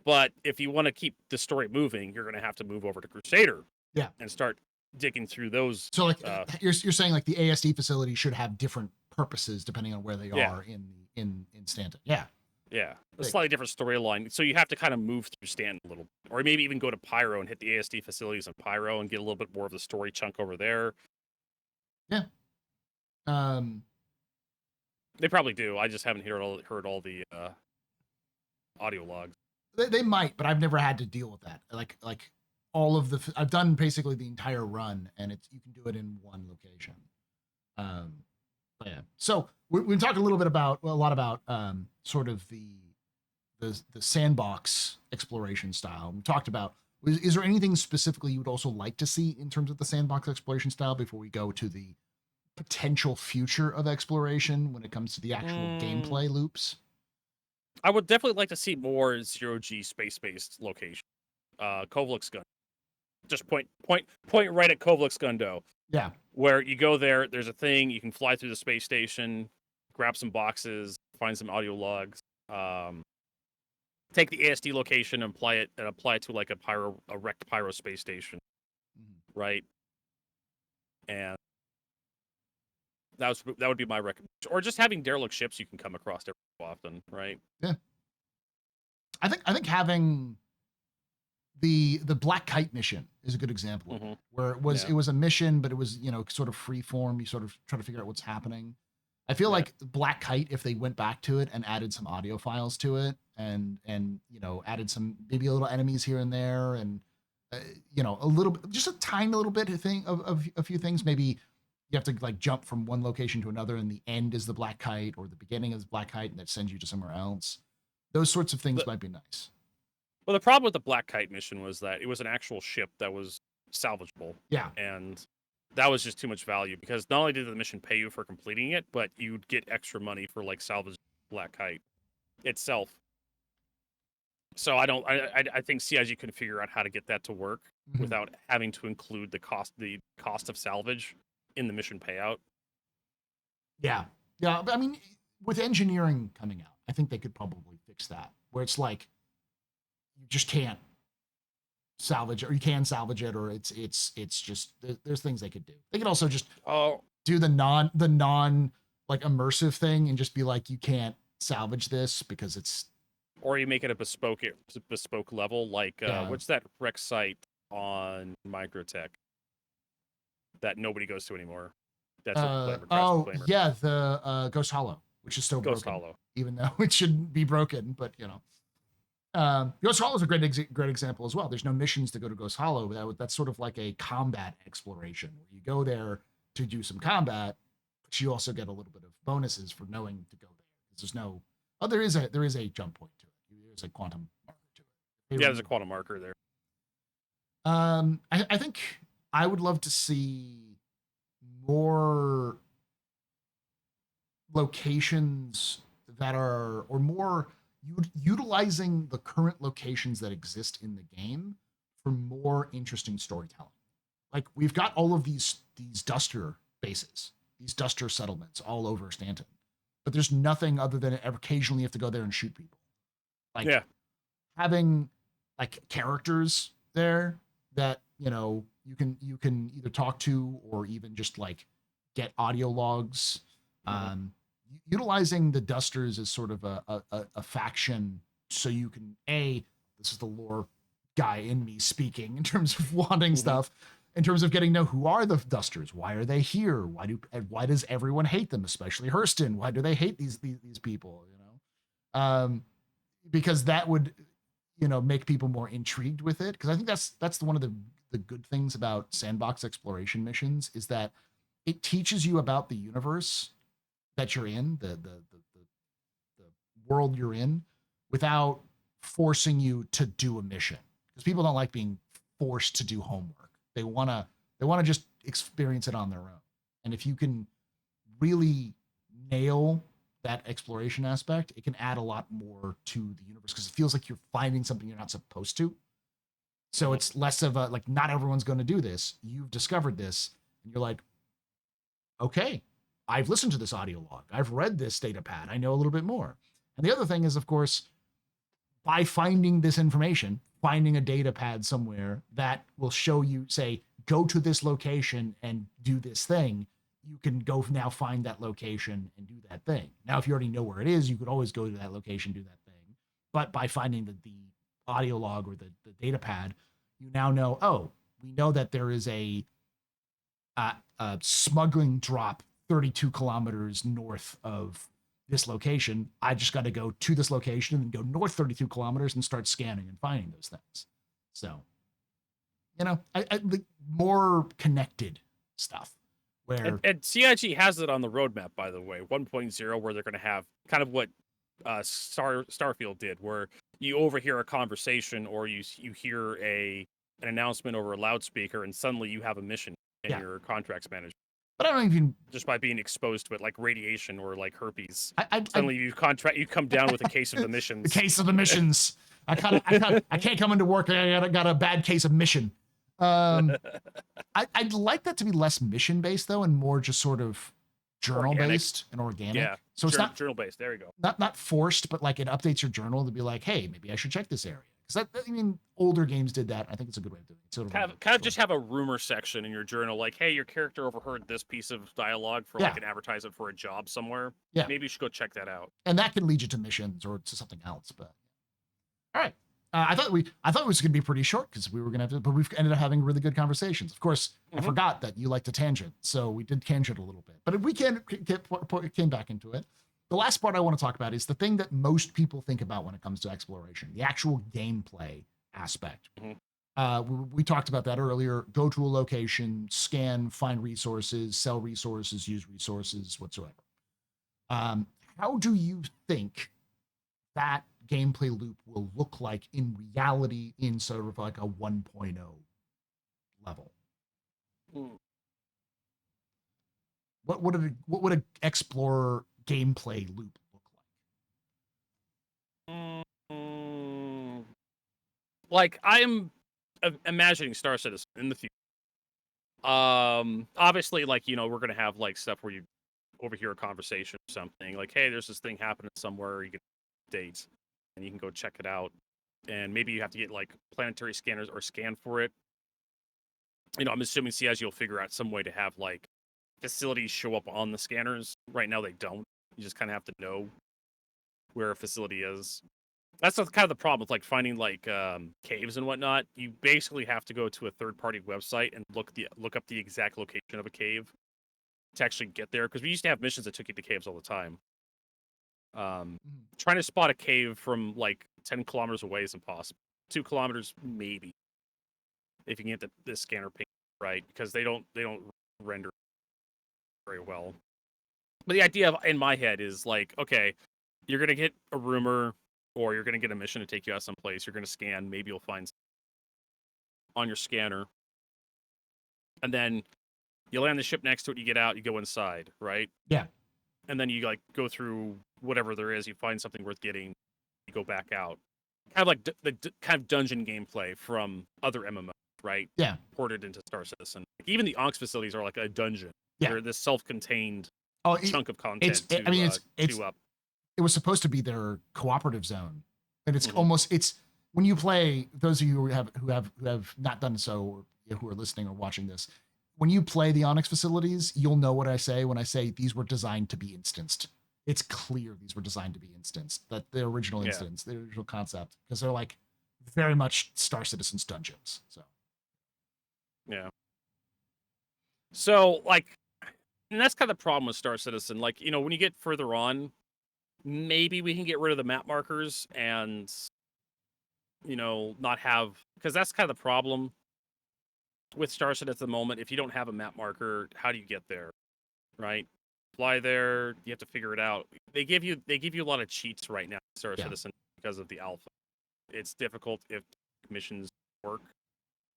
but if you want to keep the story moving, you're going to have to move over to Crusader. Yeah. And start digging through those. So like you're saying like the ASD facility should have different purposes depending on where they are in Stanton. Yeah. Yeah, a slightly different storyline. So you have to kind of move through Stanton a little, or maybe even go to Pyro and hit the ASD facilities in Pyro and get a little bit more of the story chunk over there. Yeah. They probably do. I just haven't heard all the audio logs. They might, but I've never had to deal with that. Like all of I've done basically the entire run, and you can do it in one location. But yeah. So we talked a lot about sort of the sandbox exploration style. We talked about is there anything specifically you would also like to see in terms of the sandbox exploration style before we go to the potential future of exploration when it comes to the actual gameplay loops? I would definitely like to see more zero-G space-based location. Kovalex Gun. Just point right at Kovalex Gundo. Yeah. Where you go there's a thing, you can fly through the space station, grab some boxes, find some audio logs, take the ASD location and apply it to like a wrecked Pyro space station. Mm-hmm. Right? And that would be my recommendation. Or just having derelict ships you can come across every so often, right? Yeah. I think having the Black Kite mission is a good example of it, where it was a mission, but it was sort of free form. You sort of try to figure out what's happening. I feel like Black Kite, if they went back to it and added some audio files to it, and added some maybe a little enemies here and there, and a little bit, just a tiny little bit of a few things. Maybe you have to like jump from one location to another, and the end is the Black Kite, or the beginning is Black Kite, and that sends you to somewhere else. Those sorts of things might be nice. Well, the problem with the Black Kite mission was that it was an actual ship that was salvageable. Yeah. And that was just too much value because not only did the mission pay you for completing it, but you'd get extra money for like salvage Black Kite itself. So I think CIG could figure out how to get that to work without having to include the cost of salvage in the mission payout. Yeah. Yeah. But I mean, with engineering coming out, I think they could probably fix that, where it's like you just can't salvage it, or you can salvage it, or it's just there's things they could do. They could also just do the non like immersive thing and just be like, you can't salvage this because it's, or you make it a bespoke level, like what's that wreck site on Microtech that nobody goes to anymore? That's the Ghost Hollow, which is still Ghost broken, Hollow, even though it shouldn't be broken, but Ghost Hollow is a great example as well. There's no missions to go to Ghost Hollow, but that's sort of like a combat exploration where you go there to do some combat, but you also get a little bit of bonuses for knowing to go there. There's no, there is a jump point to it. There's a quantum marker to it. There's a quantum marker there. I think I would love to see more locations that are, or more utilizing the current locations that exist in the game for more interesting storytelling. Like we've got all of these duster bases, these duster settlements all over Stanton, but there's nothing other than occasionally you have to go there and shoot people. Like having like characters there that you can either talk to or even just like get audio logs. Utilizing the dusters as sort of a faction, so you can this is the lore guy in me speaking in terms of wanting stuff, in terms of getting to know who are the dusters, why are they here, why does everyone hate them, especially Hurston, why do they hate these people, because that would make people more intrigued with it, because I think that's one of the the good things about sandbox exploration missions is that it teaches you about the universe that you're in, the world you're in, without forcing you to do a mission. Because people don't like being forced to do homework. They wanna just experience it on their own. And if you can really nail that exploration aspect, it can add a lot more to the universe because it feels like you're finding something you're not supposed to. So it's less of a like not everyone's going to do this. You've discovered this, and you're like, okay, I've listened to this audio log. I've read this data pad. I know a little bit more. And the other thing is, of course, by finding this information, finding a data pad somewhere that will show you, say, go to this location and do this thing, you can go now find that location and do that thing. Now, if you already know where it is, you could always go to that location, do that thing. But by finding the audio log or the data pad, you now know, oh, we know that there is a smuggling drop 32 kilometers north of this location. I just got to go to this location and go north 32 kilometers and start scanning and finding those things. So, I the more connected stuff where And CIG has it on the roadmap, by the way, 1.0, where they're going to have kind of what Starfield did, where you overhear a conversation or you hear an announcement over a loudspeaker, and suddenly you have a mission in your contracts manager. But I don't even just by being exposed to it, like radiation or like herpes. I Suddenly you come down with a case of emissions. The case of emissions. I can't come into work. I got a bad case of mission. I'd like that to be less mission based though, and more just sort of journal based and organic. Yeah. So it's not journal based. There you go. Not forced, but like it updates your journal to be like, hey, maybe I should check this area. Because I mean, older games did that. I think it's a good way of doing it. Kind of just have a rumor section in your journal, like, hey, your character overheard this piece of dialogue for like an advertisement for a job somewhere. Yeah. Maybe you should go check that out. And that can lead you to missions or to something else. But all right. I thought it was going to be pretty short because we were going to have to, but we've ended up having really good conversations. Of course, I forgot that you like to tangent, so we did tangent a little bit, but we came back into it. The last part I want to talk about is the thing that most people think about when it comes to exploration, the actual gameplay aspect. We talked about that earlier. Go to a location, scan, find resources, sell resources, use resources, whatsoever. How do you think that gameplay loop will look like in reality in sort of like a 1.0 level? What would an explorer gameplay loop look like? Like I'm imagining Star Citizen in the future. Obviously, like, we're gonna have like stuff where you overhear a conversation or something, like, hey, there's this thing happening somewhere, you can date and you can go check it out, and maybe you have to get like planetary scanners or scan for it. I'm assuming CIG will figure out some way to have like facilities show up on the scanners. Right now they don't. You just kind of have to know where a facility is. That's kind of the problem with like finding like caves and whatnot. You basically have to go to a third-party website and look up the exact location of a cave to actually get there. Because we used to have missions that took you to caves all the time. Trying to spot a cave from like 10 kilometers away is impossible. 2 kilometers maybe, if you can get the scanner ping right, because they don't render very well. But the idea in my head is like, okay, you're gonna get a rumor, or you're gonna get a mission to take you out someplace. You're gonna scan. Maybe you'll find on your scanner, and then you land the ship next to it. You get out. You go inside, right? Yeah. And then you like go through whatever there is. You find something worth getting. You go back out. Kind of like the kind of dungeon gameplay from other MMOs, right? Yeah. Ported into Star Citizen. Even the Onx facilities are like a dungeon. Yeah. They're this self-contained chunk of content. It was supposed to be their cooperative zone, and it's almost when you play. Those of you who have not done so, or who are listening or watching this, when you play the Onyx facilities, you'll know what I say when I say these were designed to be instanced. It's clear these were designed to be instanced. That the original instance, the original concept, because they're like very much Star Citizen's dungeons. So yeah. So like, and that's kind of the problem with Star Citizen. Like, when you get further on, maybe we can get rid of the map markers and not have, because that's kind of the problem with Star Citizen at the moment, if you don't have a map marker, how do you get there? Right? Fly there, you have to figure it out. They give you a lot of cheats right now in Star Yeah. Citizen because of the alpha. It's difficult if missions work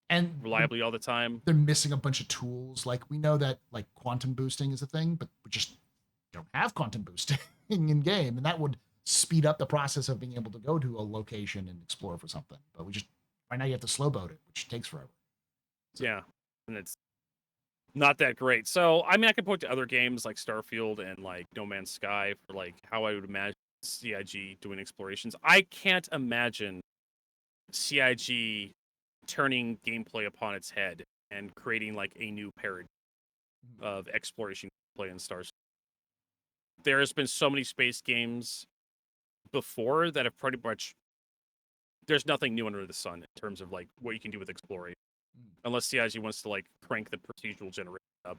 And reliably all the time. they're missing a bunch of tools. Like we know that like quantum boosting is a thing, but we just don't have quantum boosting in game, and that would speed up the process of being able to go to a location and explore for something. But we just right now you have to slow boat it, which takes forever. So. Yeah, and it's not that great. So I mean, I could point to other games like Starfield and like No Man's Sky for like how I would imagine CIG doing explorations. I can't imagine CIG turning gameplay upon its head and creating like a new paradigm of exploration play in Star. There has been so many space games before that have pretty much there's nothing new under the sun in terms of like what you can do with exploration, unless CIG wants to like crank the procedural generation up.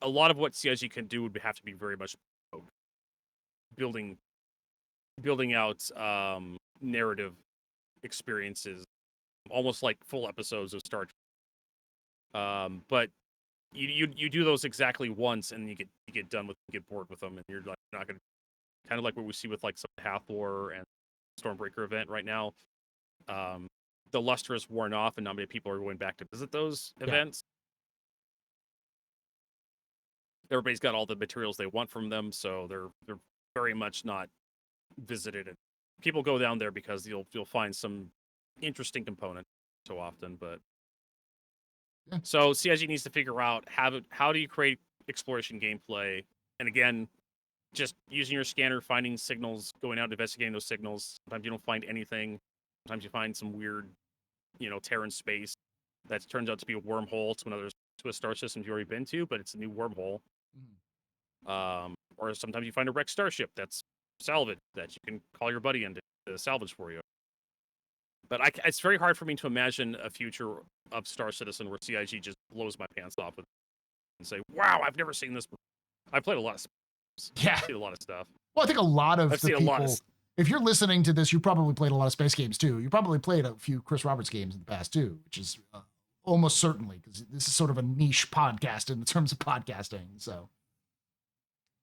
A lot of what CIG can do would have to be very much building out narrative experiences, almost like full episodes of Star Trek. But you do those exactly once, and you get done with get bored with them, and you're like not gonna kind of like what we see with like some Hathor and Stormbreaker event right now. The luster is worn off, and not many people are going back to visit those events. Everybody's got all the materials they want from them, so they're very much not visited. And people go down there because you'll find some interesting component so often. But so CIG needs to figure out how do you create exploration gameplay, and again, just using your scanner, finding signals, going out investigating those signals. Sometimes you don't find anything. Sometimes you find some weird, Terran space that turns out to be a wormhole to a star system you've already been to, but it's a new wormhole. Or sometimes you find a wrecked starship that's salvaged that you can call your buddy in to salvage for you. But it's very hard for me to imagine a future of Star Citizen where CIG just blows my pants off and say, "Wow, I've never seen this." I've played a lot of. I've seen a lot of stuff. Well, I think a lot of the people. If you're listening to this, you probably played a lot of space games too. You probably played a few Chris Roberts games in the past too, which is almost certainly because this is sort of a niche podcast in terms of podcasting. So,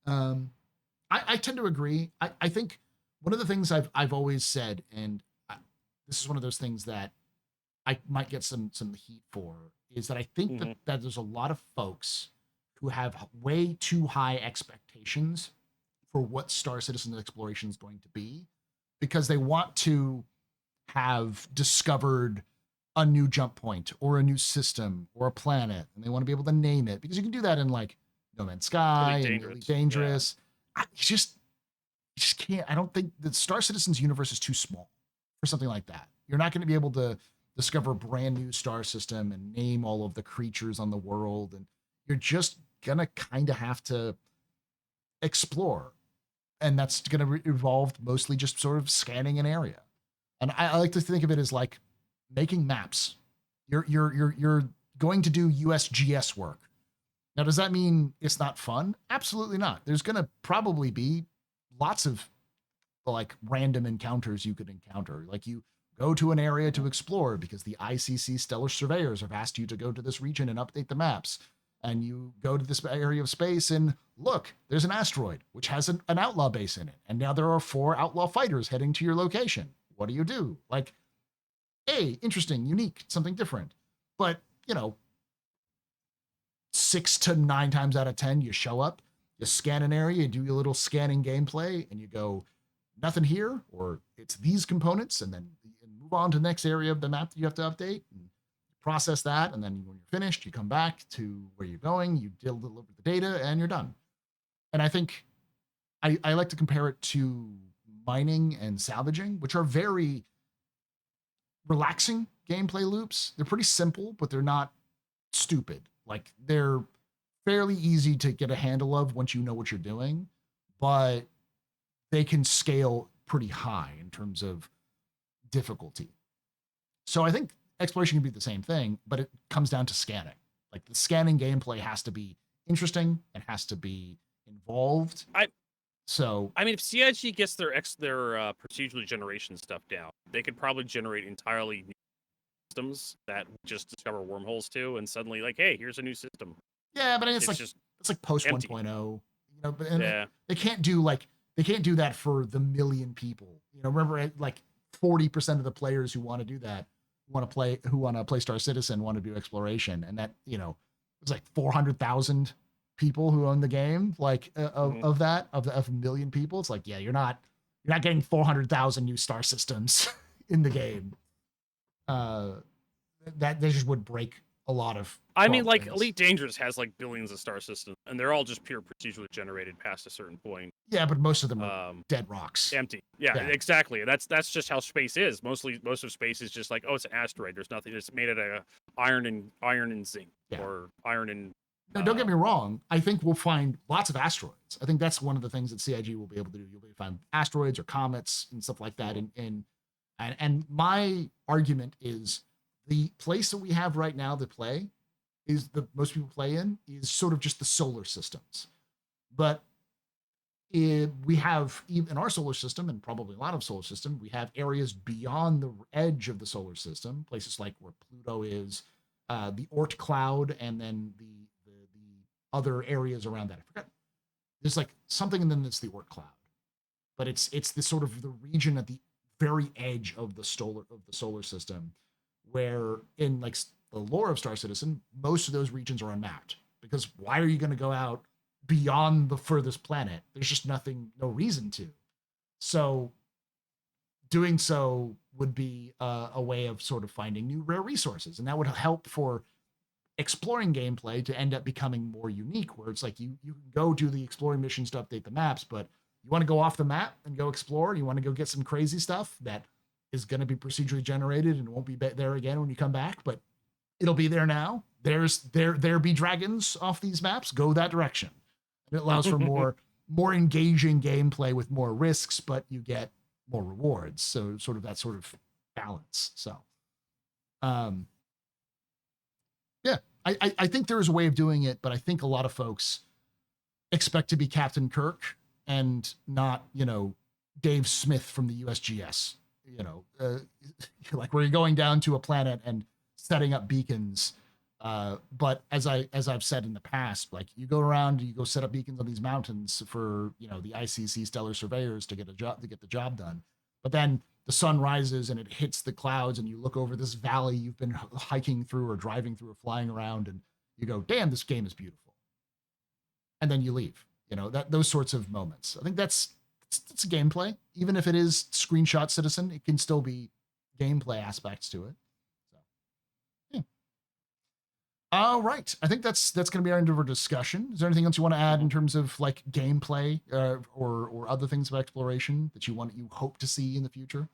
I tend to agree. I think one of the things I've always said, and this is one of those things that I might get some heat for, is that I think that there's a lot of folks who have way too high expectations for what Star Citizen exploration is going to be, because they want to have discovered a new jump point or a new system or a planet, and they want to be able to name it, because you can do that in like No Man's Sky and Elite Dangerous. Yeah. You just can't. I don't think the Star Citizen's universe is too small for something like that. You're not going to be able to discover a brand new star system and name all of the creatures on the world, and you're just gonna kind of have to explore, and that's going to evolve mostly just sort of scanning an area. And I like to think of it as like making maps. You're going to do USGS work. Now, does that mean it's not fun? Absolutely not. There's going to probably be lots of like random encounters you could encounter. Like you go to an area to explore because the ICC Stellar Surveyors have asked you to go to this region and update the maps. And you go to this area of space and look, there's an asteroid which has an outlaw base in it. And now there are 4 outlaw fighters heading to your location. What do you do? Like, hey, interesting, unique, something different. But, 6 to 9 times out of 10, you show up, you scan an area, you do your little scanning gameplay, and you go, nothing here, or it's these components, and then you move on to the next area of the map that you have to update. And process that, and then when you're finished, you come back to where you're going, you deliver the data, and you're done. And I think I like to compare it to mining and salvaging, which are very relaxing gameplay loops. They're pretty simple, but they're not stupid. Like they're fairly easy to get a handle of once you know what you're doing, but they can scale pretty high in terms of difficulty. So I think exploration can be the same thing, but it comes down to scanning. Like the scanning gameplay has to be interesting and has to be involved. I mean, if CIG gets their procedural generation stuff down, they could probably generate entirely new systems that we just discover wormholes to, and suddenly like, hey, here's a new system. Yeah, but It's it's just like post empty. 1.0, you know, but and Yeah. they can't do that for the million people. You know, remember like 40% of the players who want to do that who want to play Star Citizen want to do exploration, and that, you know, it's like 400,000 people who own the game, like of a million people. It's like, yeah, you're not getting 400,000 new star systems in the game. That they just would break a lot of. I mean, like things. Elite Dangerous has like billions of star systems, and they're all just pure procedurally generated past a certain point. Yeah, but most of them are dead rocks. Empty. Yeah, exactly. That's just how space is. Most of space is just like, oh, it's an asteroid. There's nothing. It's made out of iron and zinc, or iron and. Now, don't get me wrong. I think we'll find lots of asteroids. I think that's one of the things that CIG will be able to do. You'll be able to find asteroids or comets and stuff like that. And my argument is the place that we have right now to play is the most people play in is sort of just the solar systems. But we have, in our solar system, and probably a lot of solar system, we have areas beyond the edge of the solar system, places like where Pluto is, the Oort cloud, and then the other areas around that. I forgot. There's like something, and then it's the Oort cloud, but it's the sort of the region at the very edge of the solar system, where in like the lore of Star Citizen, most of those regions are unmapped. Because why are you going to go out beyond the furthest planet? There's just no reason to. So doing so would be a way of sort of finding new rare resources, and that would help for exploring gameplay to end up becoming more unique, where it's like you can go do the exploring missions to update the maps, but you want to go off the map and go explore, you want to go get some crazy stuff that is going to be procedurally generated and won't be there again when you come back, but it'll be there now. There be dragons off these maps, go that direction. And it allows for more engaging gameplay with more risks, but you get more rewards. So sort of that sort of balance. So yeah, I think there is a way of doing it, but I think a lot of folks expect to be Captain Kirk and not, you know, Dave Smith from the USGS, you know, like where you're going down to a planet and setting up beacons. But as I've said in the past, like you go around, you go set up beacons on these mountains for, you know, the ICC stellar surveyors to get the job done. But then the sun rises and it hits the clouds, and you look over this valley you've been hiking through or driving through or flying around, and you go, damn, this game is beautiful. And then you leave, you know, those sorts of moments. I think it's a gameplay. Even if it is screenshot Citizen, it can still be gameplay aspects to it. So, yeah. All right. I think that's going to be our end of our discussion. Is there anything else you want to add in terms of like gameplay or other things of exploration that you hope to see in the future?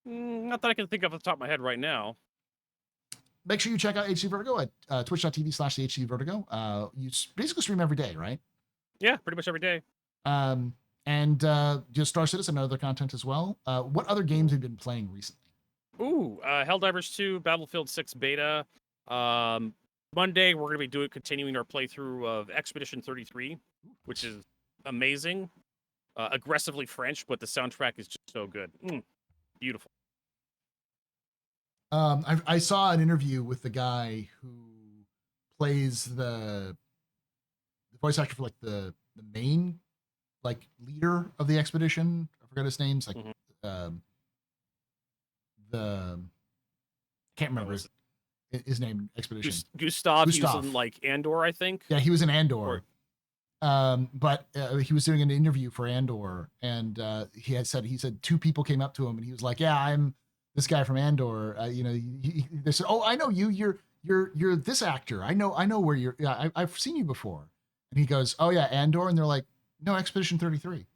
Not that I can think of off the top of my head right now. Make sure you check out HC Vertigo at twitch.tv/HC Vertigo. You basically stream every day, right? Yeah, pretty much every day. And just Star Citizen and other content as well. What other games have you been playing recently? Ooh, Helldivers 2, Battlefield 6 beta. Monday we're going to be continuing our playthrough of Expedition 33, which is amazing. Aggressively French, but the soundtrack is just so good. Beautiful. I saw an interview with the guy who plays the voice actor for like the main like leader of the expedition. I forgot his name's like I can't remember his name. Expedition Gustav. He was in like Andor, I think. Yeah, he was in Andor. But he was doing an interview for Andor, and he said two people came up to him, and he was like, "Yeah, I'm this guy from Andor." You know, they said, "Oh, I know you. You're this actor. I know where you're. Yeah, I've seen you before." And he goes, "Oh yeah, Andor," and they're like, "No, Expedition 33."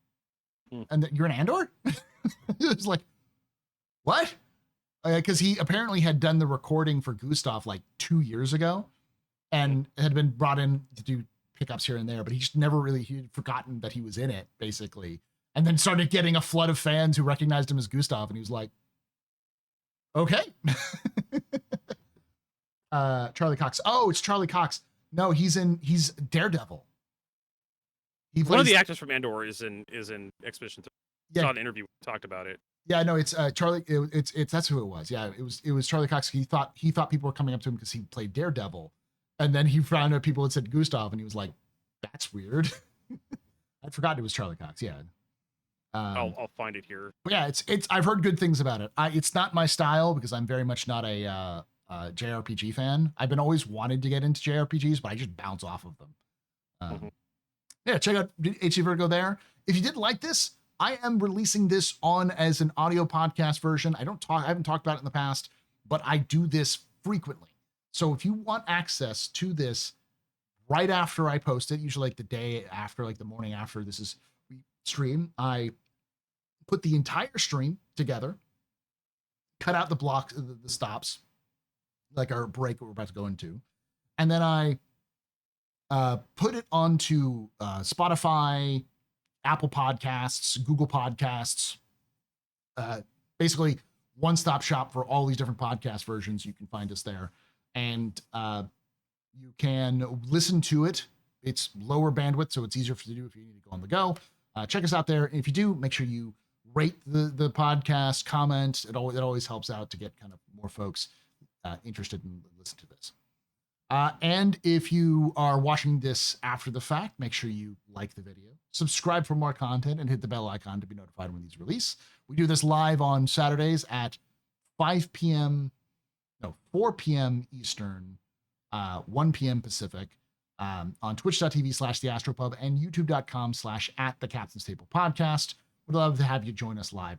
And you're in Andor? It was like, what? Because he apparently had done the recording for Gustav like 2 years ago, and had been brought in to do pickups here and there, but he'd forgotten that he was in it, basically. And then started getting a flood of fans who recognized him as Gustav, and he was like, okay. Charlie Cox. Oh, it's Charlie Cox. No, he's Daredevil. One of the actors from Andor is in Expedition 3. Yeah. Saw an interview, talked about it. Yeah, no, it's Charlie. It's that's who it was. Yeah, it was Charlie Cox. He thought people were coming up to him because he played Daredevil, and then he found out people had said Gustav, and he was like, "That's weird." I'd forgotten it was Charlie Cox. Yeah. I'll find it here. But yeah, it's I've heard good things about it. It's not my style because I'm very much not a JRPG fan. I've been always wanted to get into JRPGs, but I just bounce off of them. Yeah, check out HC Vertigo there. If you did like this, I am releasing this on as an audio podcast version. I haven't talked about it in the past, but I do this frequently. So if you want access to this right after I post it, usually like the day after, like the morning after this is stream, I put the entire stream together, cut out the blocks, the stops, like our break that we're about to go into, and then I put it onto Spotify, Apple Podcasts, Google Podcasts, basically one-stop shop for all these different podcast versions. You can find us there, and you can listen to it. It's lower bandwidth, so it's easier for you to do if you need to go on the go. Check us out there. And if you do, make sure you rate the podcast, comment. It always helps out to get kind of more folks interested in listening to this. And if you are watching this after the fact, make sure you like the video, subscribe for more content, and hit the bell icon to be notified when these release. We do this live on Saturdays at 4 p.m. Eastern, 1 p.m. Pacific, on twitch.tv/theastropub and youtube.com/@the Captain's Table Podcast. We'd love to have you join us live.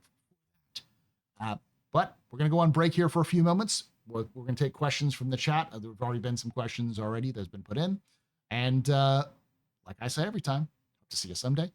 But we're going to go on break here for a few moments. We're going to take questions from the chat. There have already been some questions already that's been put in. And like I say every time, hope to see you someday.